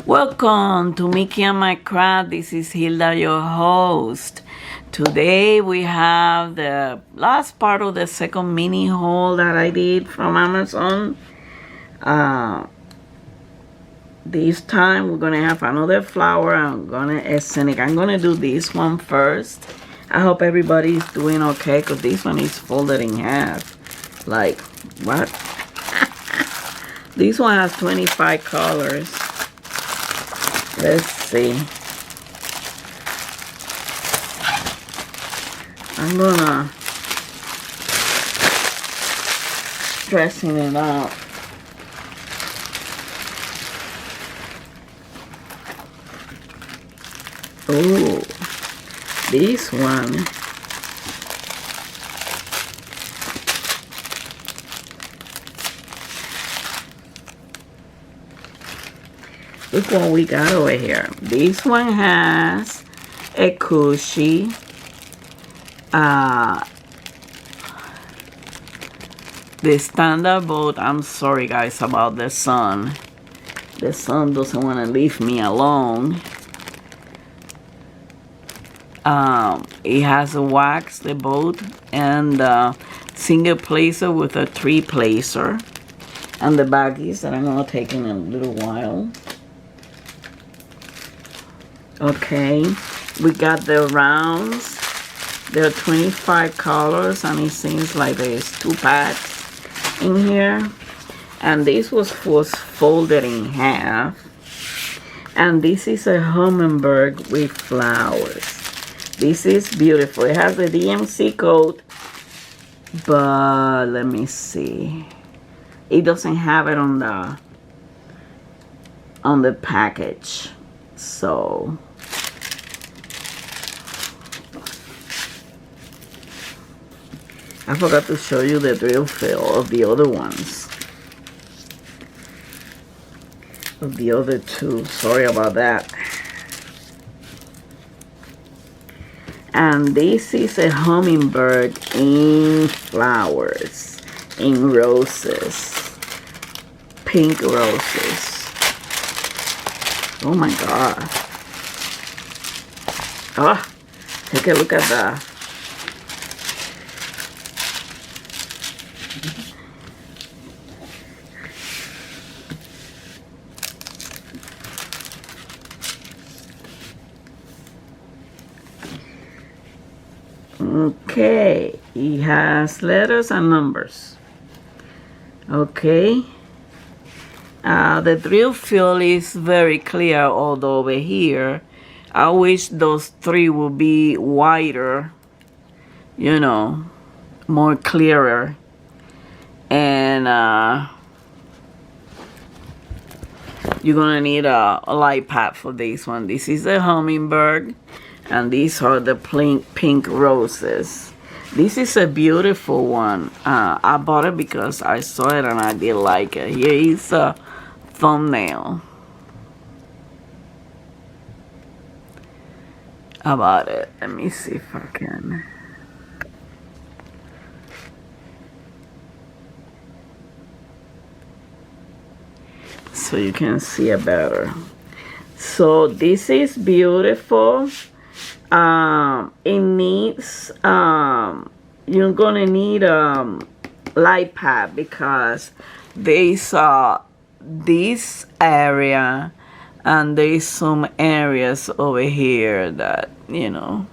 Welcome to Mickey and My Craft. This is Hilda, your host. Today we have the last part of the second mini haul that I did from Amazon. This time we're gonna have another flower. I'm gonna do this one first. I hope everybody's doing okay because this one is folded in half. Like, what? This one has 25 colors. Let's see. I'm gonna dressing it out. Oh, this one. Look what we got over here. This one has a cushy. The standard boat. I'm sorry guys about the sun. The sun doesn't want to leave me alone. It has a wax, the boat, and single placer with a 3-placer. And the baggies that I'm going to take in a little while. Okay, we got the rounds. There are 25 colors, and it seems like there's 2 packs in here. And this was folded in half. And this is a hummingbird with flowers. This is beautiful. It has the DMC code, but let me see. It doesn't have it on the package. So I forgot to show you the drill fill of the other ones. Of the other 2. Sorry about that. And this is a hummingbird in flowers, in roses, pink roses. Oh my God. Oh, take a look at that. Okay, it has letters and numbers. Okay. The drill fill is very clear, although over here, I wish those 3 would be wider, you know, more clearer. And you're gonna need a light pad for this one. This is a hummingbird. And these are the pink roses. This is a beautiful one. I bought it because I saw it and I did like it. Here is a thumbnail about it. Let me see if I can. So you can see it better. So this is beautiful. It needs you're gonna need light pad because there's this area and there's some areas over here that, you know,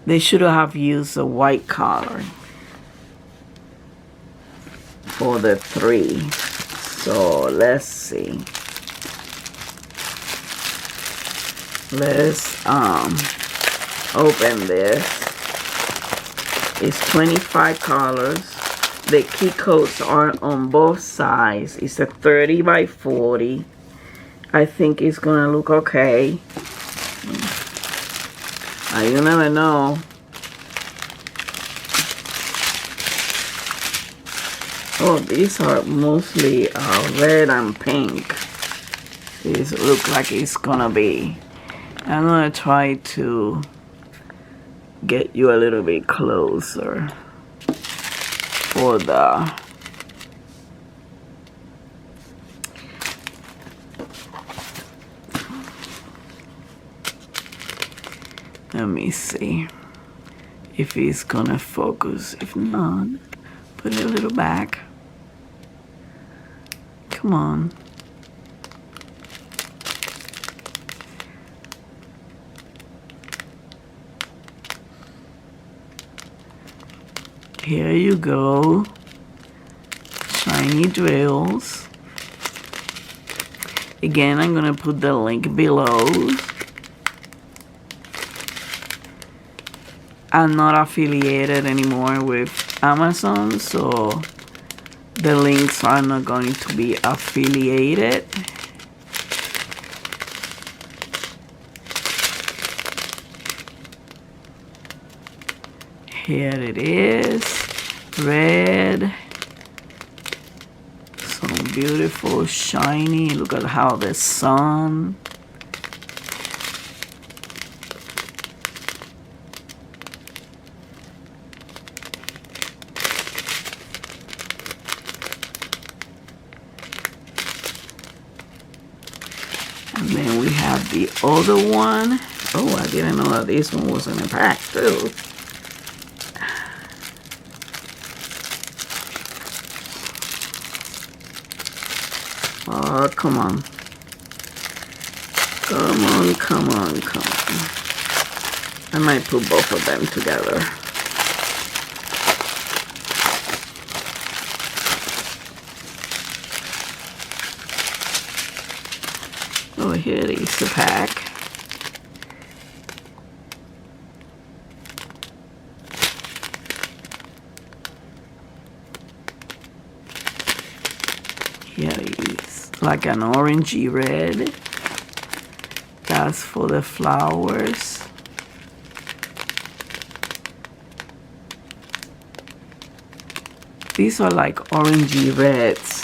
they should have used a white color for the 3. So let's see. Let's open this. It's 25 colors. The key codes are on both sides. It's a 30 by 40. I think it's gonna look okay. You never know. Oh, these are mostly red and pink. These look like it's gonna be. I'm gonna try to get you a little bit closer for the Let me see if it's gonna focus. If not, put it a little back. Come on. Here you go. Shiny drills. Again, I'm gonna put the link below. I'm not affiliated anymore with Amazon, so the links are not going to be affiliated. Here it is, red, so beautiful, shiny. Look at how the sun. And then we have the other one. Oh, I didn't know that this one was in a pack too. Oh, come on. Come on, come on, come on. I might put both of them together. Oh, here is the pack. Here is like an orangey red. That's for the flowers. These are like orangey reds.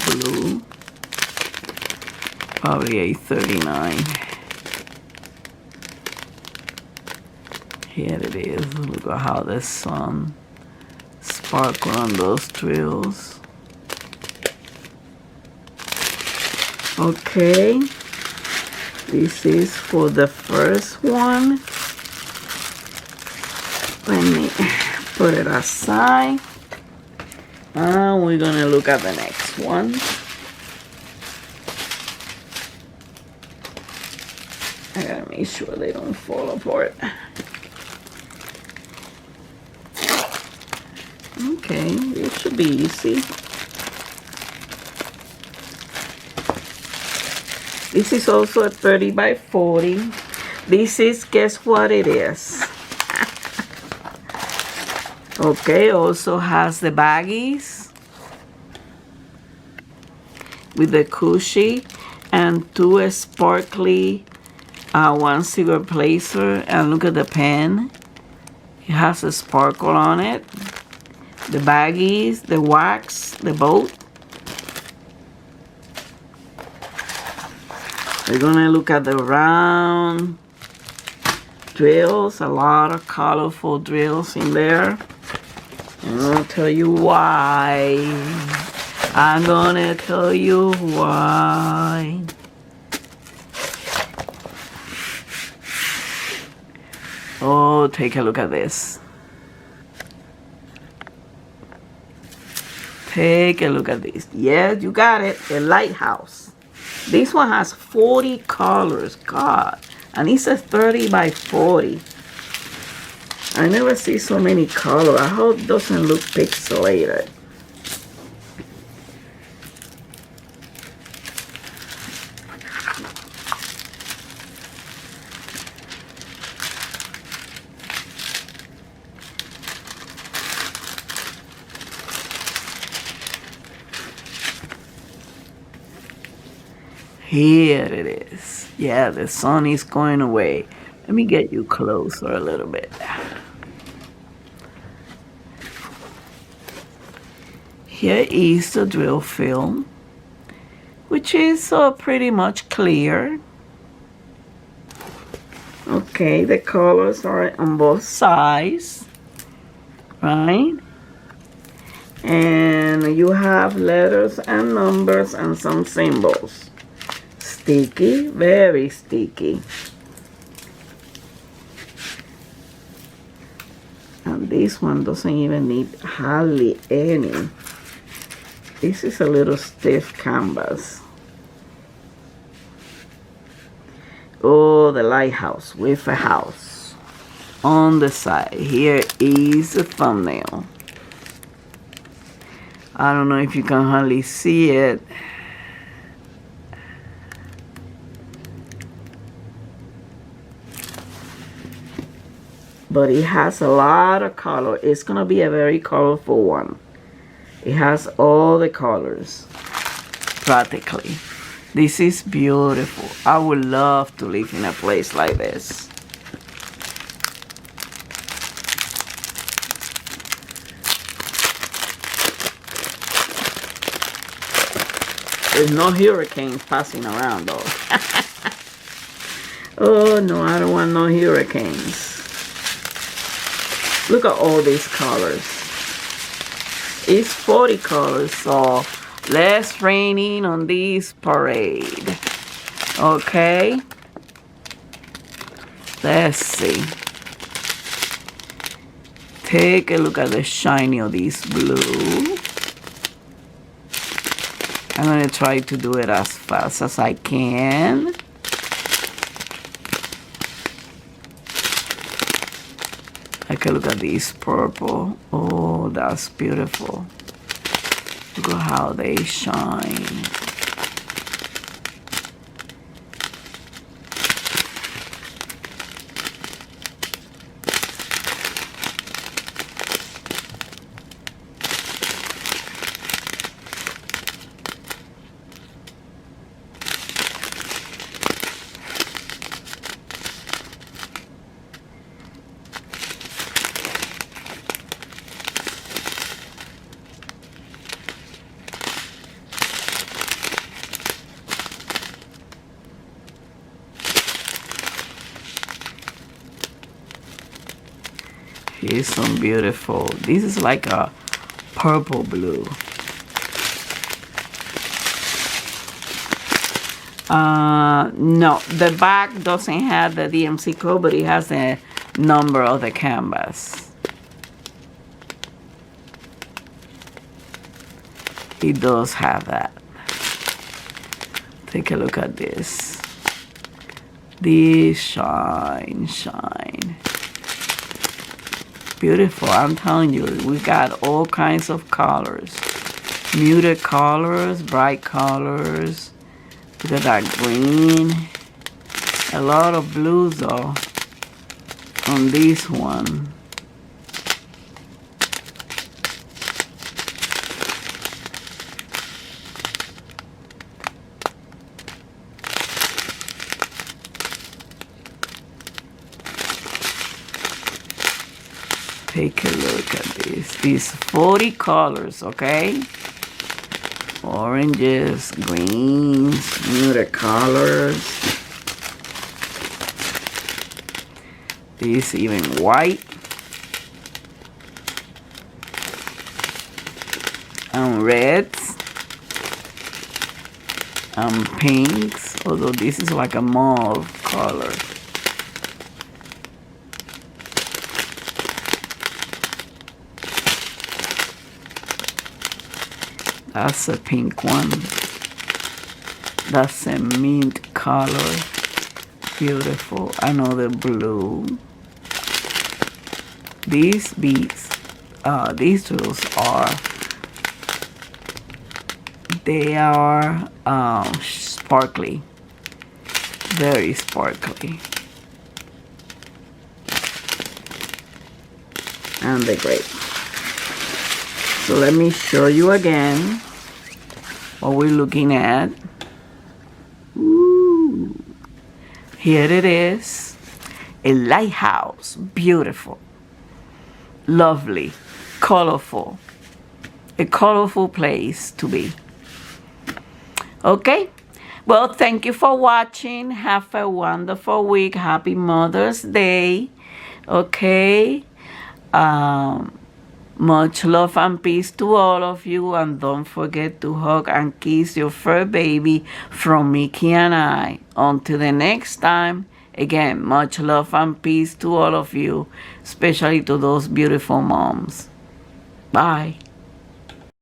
Blue, probably a 39. Here it is. Look at how the sun sparkle on those drills. Okay, this is for the first one. Let me put it aside. We're gonna look at the next one. I gotta make sure they don't fall apart. Okay, it should be easy. This is also a 30 by 40. This is, guess what it is? Okay, also has the baggies with the cushy and two sparkly, one silver placer, and look at the pen. It has a sparkle on it. The baggies, the wax, the boat. We're gonna look at the round drills, a lot of colorful drills in there. And I'll tell you why. I'm gonna tell you why. Oh, take a look at this. Take a look at this. Yes, you got it. The Lighthouse. This one has 40 colors. God. And it's a 30 by 40. I never see so many colors. I hope it doesn't look pixelated. Here it is. Yeah, the sun is going away. Let me get you closer a little bit. Here is the drill film. which is pretty much clear. Okay, the colors are on both sides, right? And you have letters and numbers and some symbols. Sticky, very sticky. And this one doesn't even need hardly any. This is a little stiff canvas. Oh, the lighthouse with a house on the side. Here is the thumbnail. I don't know if you can hardly see it. But it has a lot of color. It's going to be a very colorful one. It has all the colors, practically. This is beautiful. I would love to live in a place like this. There's no hurricanes passing around though. Oh no, I don't want no hurricanes. Look at all these colors. It's 40 colors, so less raining on this parade. Okay. Let's see. Take a look at the shiny of this blue. I'm going to try to do it as fast as I can. Take a look at this purple. Oh, that's beautiful. Look at how they shine. Here's some beautiful. This is like a purple blue. No, the back doesn't have the DMC code, but it has the number of the canvas. It does have that. Take a look at this. This shine. Beautiful, I'm telling you, we got all kinds of colors. Muted colors, bright colors. Look at that green. A lot of blues though on this one. Take a look at this. These 40 colors, okay? Oranges, greens, muted colors. This even white. And reds. And pinks. Although this is like a mauve color. That's a pink one. That's a mint color. Beautiful. Another blue. These beads, these tools are, they are sparkly. Very sparkly. And they're great. So let me show you again what we're looking at. Ooh. Here it is. A lighthouse. Beautiful. Lovely. Colorful. A colorful place to be. Okay? Well, thank you for watching. Have a wonderful week. Happy Mother's Day. Okay? Much love and peace to all of you. And don't forget to hug and kiss your fur baby from Mickey and I. Until the next time, again, much love and peace to all of you, especially to those beautiful moms. Bye.